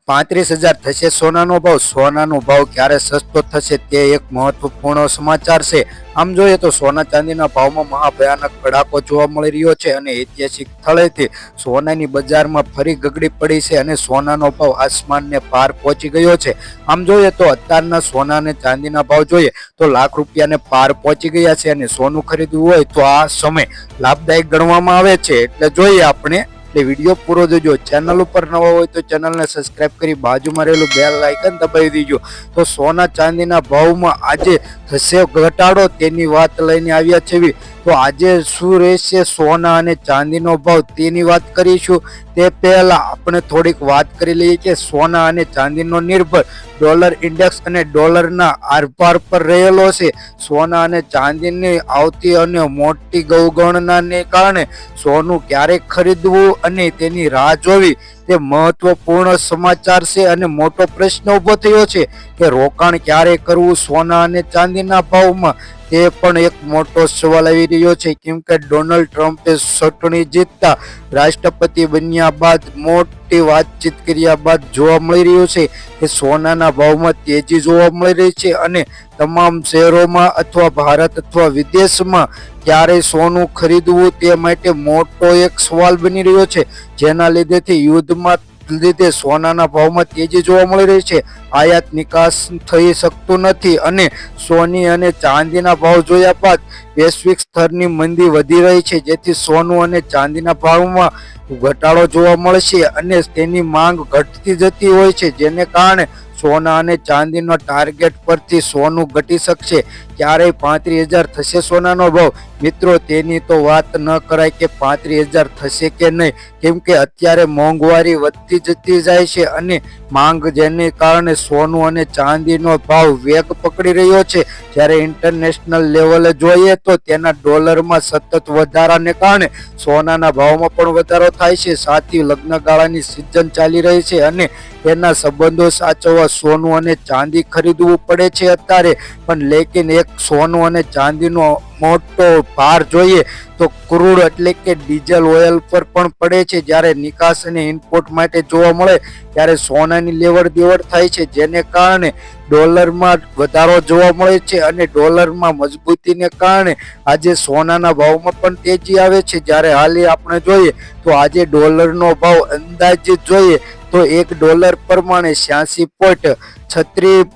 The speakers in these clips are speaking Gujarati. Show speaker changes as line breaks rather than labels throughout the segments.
35,000 થશે સોનાનો ભાવ। સોનાનો ભાવ ક્યારે સસ્તો થશે તે એક મહત્વપૂર્ણ સમાચાર છે। આમ જોઈએ તો સોના ચાંદીના ભાવમાં મહાભયાનક કડાકો જોવા મળી રહ્યો છે અને ઐતિહાસિક સ્થળેથી સોનાની બજારમાં ફરી ગગડી પડી છે અને સોનાનો ભાવ આસમાનને પાર પહોંચી ગયો છે। આમ જોઈએ તો અત્યારના સોના અને ચાંદીના ભાવ જોઈએ તો લાખ રૂપિયાને પાર પહોંચી ગયા છે અને સોનું ખરીદવું હોય તો આ સમય લાભદાયક ગણવામાં આવે છે। એટલે જોઈએ આપણે વિડીયો પૂરો જોજો। ચેનલ ઉપર નવા હોય તો ચેનલને સબસ્ક્રાઇબ કરી બાજુમાં રહેલું બેલ આઇકન દબાવી દેજો। તો સોના ચાંદીના ભાવમાં આજે થશે ઘટાડો તેની વાત લઈને આવ્યા છે। તો આજે શું રહેશે સોના અને ચાંદીનો ભાવ તેની વાત કરીશું। તે પહેલા આપણે થોડીક વાત કરી લઈએ કે સોના અને ચાંદીનો નિર્ભર ડોલર ઇન્ડેક્સ અને ડોલરના આરપાર પર રહેલો છે। સોના અને ચાંદીની આવતી અને મોટી ગૌગણનાને કારણે સોનું ક્યારે ખરીદવું અને તેની રાહ જોવી તે મહત્વપૂર્ણ સમાચાર છે અને મોટો પ્રશ્ન ઉભો થયો છે કે રોકાણ ક્યારે કરવું સોના અને ચાંદીના ભાવમાં। તે પણ એક મોટો સવાલ આવી રહ્યો છે કેમ કે ડોનાલ્ડ ટ્રમ્પે ચૂંટણી જીતતા રાષ્ટ્રપતિ બન્યા બાદ મોટી વાતચીત કર્યા બાદ જોવા મળી રહ્યું છે કે સોનાના ભાવમાં તેજી જોવા મળી રહી છે અને તમામ શહેરોમાં અથવા ભારત અથવા વિદેશમાં ક્યારે સોનું ખરીદવું તે માટે મોટો એક સવાલ બની રહ્યો છે, જેના લીધેથી યુદ્ધમાં લીધે સોનાના ભાવમાં તેજી જોવા મળી રહી છે। આયાત નિકાસ થઈ શકતું નથી અને સોની અને ચાંદીના ભાવ જોયા બાદ વૈશ્વિક સ્તરની મંદી વધી રહી છે, જેથી સોનું અને ચાંદીના ભાવમાં ઘટાડો જોવા મળશે અને તેની માંગ ઘટતી જતી હોય છે, જેને કારણે સોના અને ચાંદીનો ટાર્ગેટ પરથી સોનું ઘટી શકશે। ક્યારેય 35,000 થશે સોનાનો ભાવ? મિત્રો તેની તો વાત ન કરાય કે 35,000 થશે કે નહીં, કેમ કે અત્યારે મોંઘવારી વધતી જતી જાય છે અને માંગ જેને કારણે સોનું અને ચાંદીનો ભાવ વેગ પકડી રહ્યો છે। જ્યારે ઇન્ટરનેશનલ લેવલે જોઈએ તો તેના ડોલરમાં સતત વધારાને કારણે સોનાના ભાવમાં પણ વધારો થાય છે। સાથી લગ્નગાળાની સિઝન ચાલી રહી છે અને તેના સંબંધો સાચવવા સોનું અને ચાંદી ખરીદવું પડે છે અત્યારે પણ। લેકિન એક સોનું અને ચાંદીનો મોટો ભાર જોઈએ તો ક્રૂડ એટલે કે ડીઝલ ઓઇલ પર પણ પડે છે। જ્યારે નિકાસ અને ઇમ્પોર્ટ માટે જોવા મળે ત્યારે સોનાની લેવડ દેવડ થાય છે, જેને કારણે ડોલરમાં વધારો જોવા મળે છે અને ડોલરમાં મજબૂતીને કારણે આજે સોનાના ભાવમાં પણ તેજી આવે છે। જ્યારે હાલ આપણે જોઈએ તો આજે ડોલરનો ભાવ અંદાજિત જોઈએ તો $1 પ્રમાણે 86.36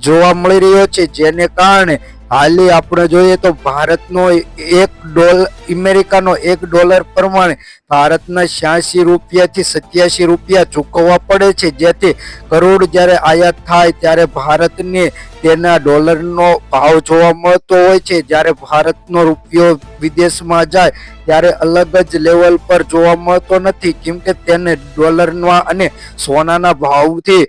જોવા મળી રહ્યો છે, જેને કારણે હાલી આપણે જોઈએ તો ભારતનો અમેરિકાનો $1 પ્રમાણે ભારતના 86 રૂપિયાથી 87 રૂપિયા ચૂકવવા પડે છે, જેથી કરોડ જ્યારે આયાત થાય ત્યારે ભારતને તેના ડોલરનો ભાવ જોવા મળતો હોય છે। જ્યારે ભારતનો રૂપિયો વિદેશમાં જાય ત્યારે અલગ જ લેવલ પર જોવા મળતો નથી, કેમ કે તેને ડોલરમાં અને સોનાના ભાવથી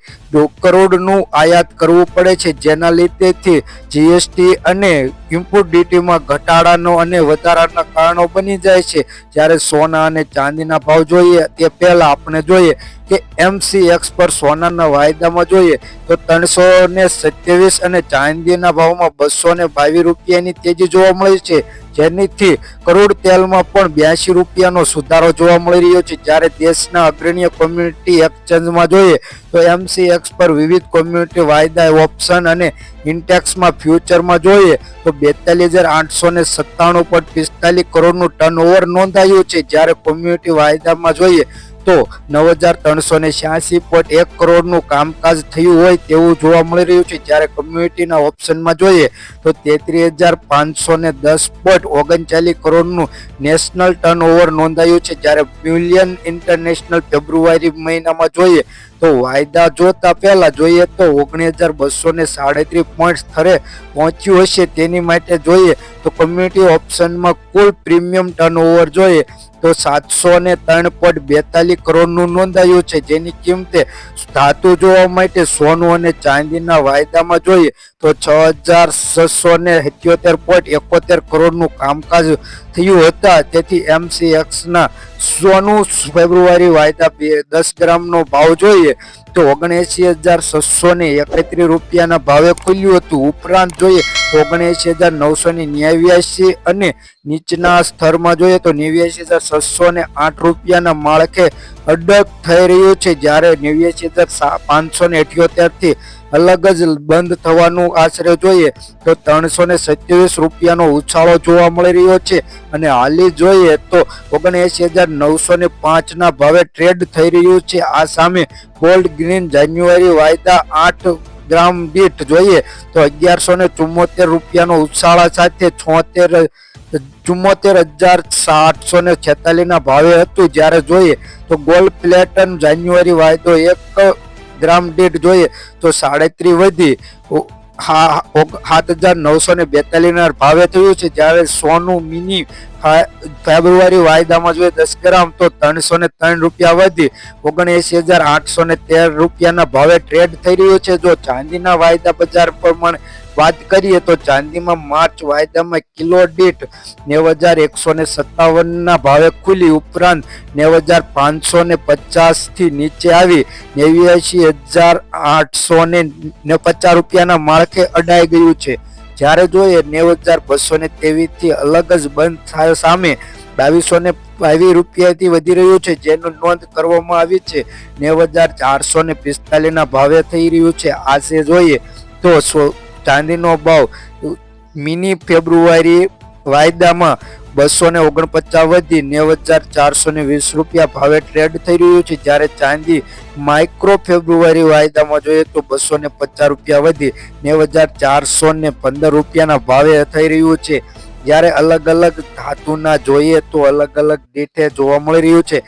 કરોડનું આયાત કરવું પડે છે, જેના લીધેથી જીએસટી અને ઇમ્પોર્ટ ડ્યુટીમાં ઘટાડાનો અને વધારાના કારણો બની જાય છે। જ્યારે સોના અને ચાંદીના ભાવ જોઈએ તે પહેલા આપણે જોઈએ કે MCX પર સોનાના વાયદામાં જોઈએ તો 327 અને ચાંદીના ભાવમાં 222 રૂપિયાની તેજી જોવા મળી છે, જેનીથી કરોડ તેલમાં પણ 82 રૂપિયાનો સુધારો જોવા મળી રહ્યો છે। જ્યારે દેશના અગ્રણી કોમ્યુનિટી એક્સચેન્જમાં જોઈએ તો MCX પર વિવિધ કોમ્યુનિટી વાયદા ઓપ્શન અને ઇન્ટેક્સમાં ફ્યુચરમાં જોઈએ તો 42,897.45 કરોડનું ટર્નઓવર નોંધાયું છે। જ્યારે કોમ્યુનિટી વાયદામાં જોઈએ તો 9,386.1 કરોડનું કામકાજ થયું હોય તેવું જોવા મળી રહ્યું છે। જ્યારે કમ્યુનિટીના ઓપ્શનમાં જોઈએ તો 33,510.39 કરોડનું નેશનલ ટર્નઓવર નોંધાયું છે। જ્યારે બિલિયન ઇન્ટરનેશનલ ફેબ્રુઆરી મહિનામાં જોઈએ તો વાયદા જોતા પહેલા જોઈએ તો 19,237 પોઈન્ટ સ્તરે પહોંચ્યું હશે। તેની માટે જોઈએ તો કમ્યુનિટી ઓપ્શનમાં કુલ પ્રીમિયમ ટર્નઓવર જોઈએ તો 703.42 કરોડનું નોંધાયું છે, જેની કિંમતે ધાતુ જોવા માટે સોનું અને ચાંદીના વાયદામાં જોઈએ તો 6,677.71 કરોડનું કામકાજ થયું હતા। તેથી MCXના સોનું ફેબ્રુઆરી વાયદા 10 ગ્રામનો ભાવ જોઈએ તો 79,631 રૂપિયાના ભાવે ખુલ્યું હતું। ઉપરાંત જોઈએ 79,989 અને નીચના સ્તરમાં જોઈએ તો 89,608 રૂપિયાના માળખે અડગ થઈ રહ્યું છે, જ્યારે 89,578 થી અલગ જ બંધ થવાનું આશરે જોઈએ તો 327 રૂપિયાનો ઉછાળો જોવા મળી રહ્યો છે અને હાલી જોઈએ તો 79,905 ના ભાવે ટ્રેડ થઈ રહ્યું છે. આ સામે ગોલ્ડ ગ્રીન જાન્યુઆરી વાયદા 8 ગ્રામ દીઠ જોઈએ તો 1174 રૂપિયાનો ઉછાળા સાથે 74,746 ના ભાવે હતું, જ્યારે જોઈએ તો ગોલ્ડ પ્લેટન જાન્યુઆરી વાયદો 1 ગ્રામ દીઠ જોઈએ તો 37 વધી 7,942 ના ભાવે થયું છે, જ્યારે સોનું મિની ફેબ્રુઆરી વાયદામાં જોઈએ 10 ગ્રામ તો 303 રૂપિયા વધી 79,813 રૂપિયાના ભાવે ટ્રેડ થઈ રહ્યું છે. જો ચાંદીના વાયદા બજાર પ્રમાણે વાત કરીએ તો ચાંદીમાં માર્ચ વાયદામાં કિલો દીઠ 9,157 ના ભાવે ખુલી, ઉપરાંત 9,550 થી નીચે આવી 89,850 રૂપિયાના માળખે અડાઈ ગયું છે, જ્યારે જોઈએ 9,223 થી અલગ જ બંધ સામે 2,222 રૂપિયાથી વધી રહ્યું છે, જેનું નોંધ કરવામાં આવી છે 9,445 ના ભાવે થઈ રહ્યું છે. આજે જોઈએ તો ચાંદીનો ભાવ મિની ફેબ્રુઆરી વાયદામાં 249 વધી 9,420 રૂપિયા ભાવે ટ્રેડ થઈ રહ્યું છે, જ્યારે ચાંદી માઇક્રો ફેબ્રુઆરી વાયદામાં જોઈએ તો 250 રૂપિયા વધી 9,415 રૂપિયાના ભાવે થઈ રહ્યું છે. જ્યારે અલગ અલગ ધાતુના જોઈએ તો અલગ અલગ દીઠે જોવા મળી રહ્યું છે.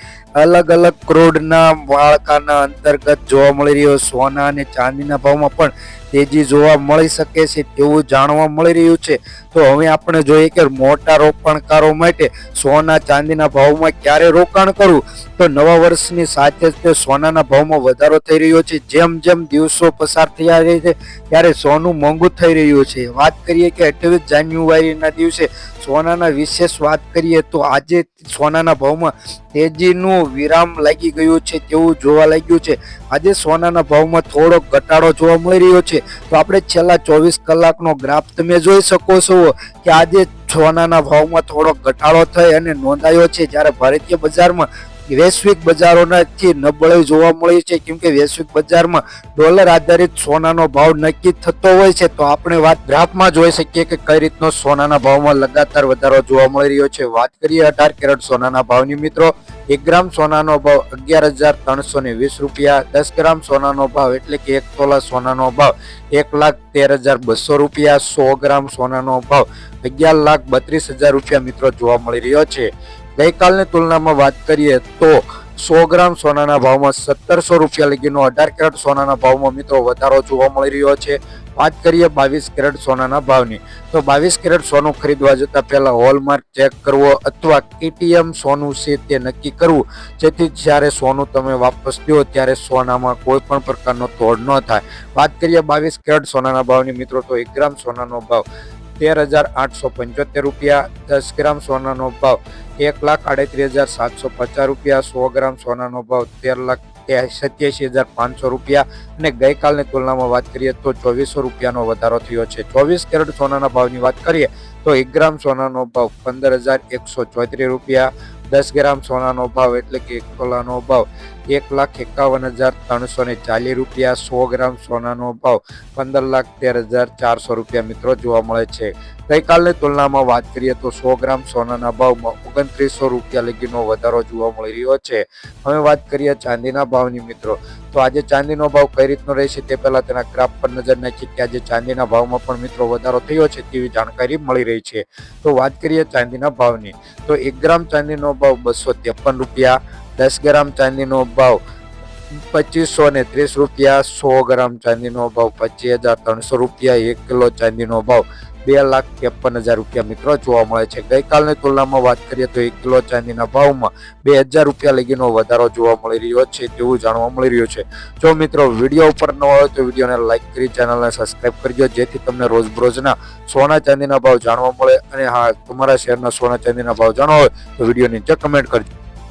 અલગ અલગ ક્રૂડના માળખાના અંતર્ગત જોવા મળી રહ્યો સોના અને ચાંદીના ભાવમાં પણ તેજી જોવા મળી શકે છે તેવું જાણવા મળી રહ્યું છે. તો હવે આપણે જોઈએ કે મોટા રોકાણકારો માટે સોના ચાંદીના ભાવમાં ક્યારે રોકાણ કરવું, તો નવા વર્ષની સાથે જ સોનાના ભાવમાં વધારો થઈ રહ્યો છે. જેમ જેમ દિવસો પસાર થયા રહે છે ત્યારે સોનું મોંઘું થઈ રહ્યું છે. વાત કરીએ કે 28 જાન્યુઆરીના દિવસે સોનાના વિશેષ વાત કરીએ તો આજે સોનાના ભાવમાં તેજીનું વિરામ લાગી ગયું છે તેવું જોવા લાગ્યું છે. આજે સોનાના ભાવમાં થોડો ઘટાડો જોવા મળી રહ્યો છે. તો આપણે છેલ્લા 24 કલાકનો ગ્રાફ તમે જોઈ શકો છો કે આજે સોનાના ભાવમાં થોડો ઘટાડો થઈ અને નોંધાયો છે, જ્યારે ભારતીય બજારમાં વૈશ્વિક બજારોથી નબળાઈ જોવા મળી છે, કેમ કે વૈશ્વિક બજારમાં ડોલર આધારિત સોનાનો ભાવ નક્કી થતો હોય છે. તો આપણે વાત ગ્રાફમાં જોઈ શકીએ કે કઈ રીતનો સોનાના ભાવમાં લગાતાર વધારો જોવા મળી રહ્યો છે. વાત કરીએ 18 કેરેટ સોનાના ભાવની મિત્રો, 1 ગ્રામ સોનાનો ભાવ 11,320 રૂપિયા, 10 ગ્રામ સોનાનો ભાવ એટલે કે 1 તોલા સોનાનો ભાવ 1,13,200 રૂપિયા, 100 ગ્રામ સોનાનો ભાવ 11,32,000 રૂપિયા મિત્રો જોવા મળી રહ્યો છે. ગઈકાલની તુલનામાં વાત કરીએ તો 100 ગ્રામ સોનાના ભાવમાં 1,700 રૂપિયા લગીનો 18 કેરેટ સોનાના ભાવમાં મિત્રો વધારો જોવા મળી રહ્યો છે. વાત કરીએ 22 કેરેટ સોનાના ભાવની, તો 22 કેરેટ સોનું ખરીદવા જતા પહેલા હોલમાર્ક ચેક કરવો અથવા કેટીએમ સોનું છે તે નક્કી કરવું, જેથી જ્યારે સોનું તમે વાપસ દો ત્યારે સોનામાં કોઈ પણ પ્રકારનો તોડ ન થાય. વાત કરીએ 22 કેરેટ સોનાના ભાવની મિત્રો, તો 1 ગ્રામ સોનાનો ભાવ 13,875 રૂપિયા, 10 ગ્રામ સોનાનો ભાવ 1,38,750 રૂપિયા, 100 ગ્રામ સોનાનો ભાવ 13,87,500 રૂપિયા અને ગઈકાલની તુલનામાં વાત કરીએ તો 2,400 રૂપિયાનો વધારો થયો છે. 24 કેરેટ સોનાના ભાવની વાત કરીએ તો 1 ગ્રામ સોનાનો ભાવ 15,134 રૂપિયા, 10 ગ્રામ સોનાનો ભાવ એટલે કે 1 તોલાનો ભાવ 1,51,340 રૂપિયા, 100 ગ્રામ સોનાનો ભાવ 15,13,400 રૂપિયા મિત્રો જોવા મળે છે. ગઈકાલની તુલનામાં વાત કરીએ તો 100 ગ્રામ સોનાના ભાવમાં 2900 રૂપિયા લગીનો વધારો જોવા મળી રહ્યો છે. હવે વાત કરીએ ચાંદીના ભાવની મિત્રો, તો આજે ચાંદીનો ભાવ કઈ રીતનો રહેશે તે પહેલા તેના ગ્રાફ પર નજર નાખીએ કે આજે ચાંદીના ભાવમાં પણ મિત્રો વધારો થયો છે તેવી જાણકારી મળી રહી છે. તો વાત કરીએ ચાંદીના ભાવની, તો 1 ગ્રામ ચાંદીનો ભાવ 253 રૂપિયા, 10 ગ્રામ ચાંદીનો ભાવ 2,530 રૂપિયા, 100 ગ્રામ ચાંદીનો ભાવ 25,300 રૂપિયા, 1 કિલો ચાંદીનો ભાવ 2,53,000 રૂપિયા મિત્રો જોવા મળે છે. ગઈકાલની તુલનામાં વાત કરીએ તો 1 કિલો ચાંદીના ભાવમાં 2,000 રૂપિયા લગીનો વધારો જોવા મળી રહ્યો છે તેવું જાણવા મળી રહ્યું છે. જો મિત્રો વિડીયો ઉપર ન હોય તો વિડીયોને લાઈક કરી ચેનલને સબસ્ક્રાઇબ કરજો, જેથી તમને રોજબરોજના સોના ચાંદીના ભાવ જાણવા મળે. અને હા, તમારા શહેરના સોના ચાંદીના ભાવ જાણવા હોય તો વિડીયો નીચે કમેન્ટ કરજો.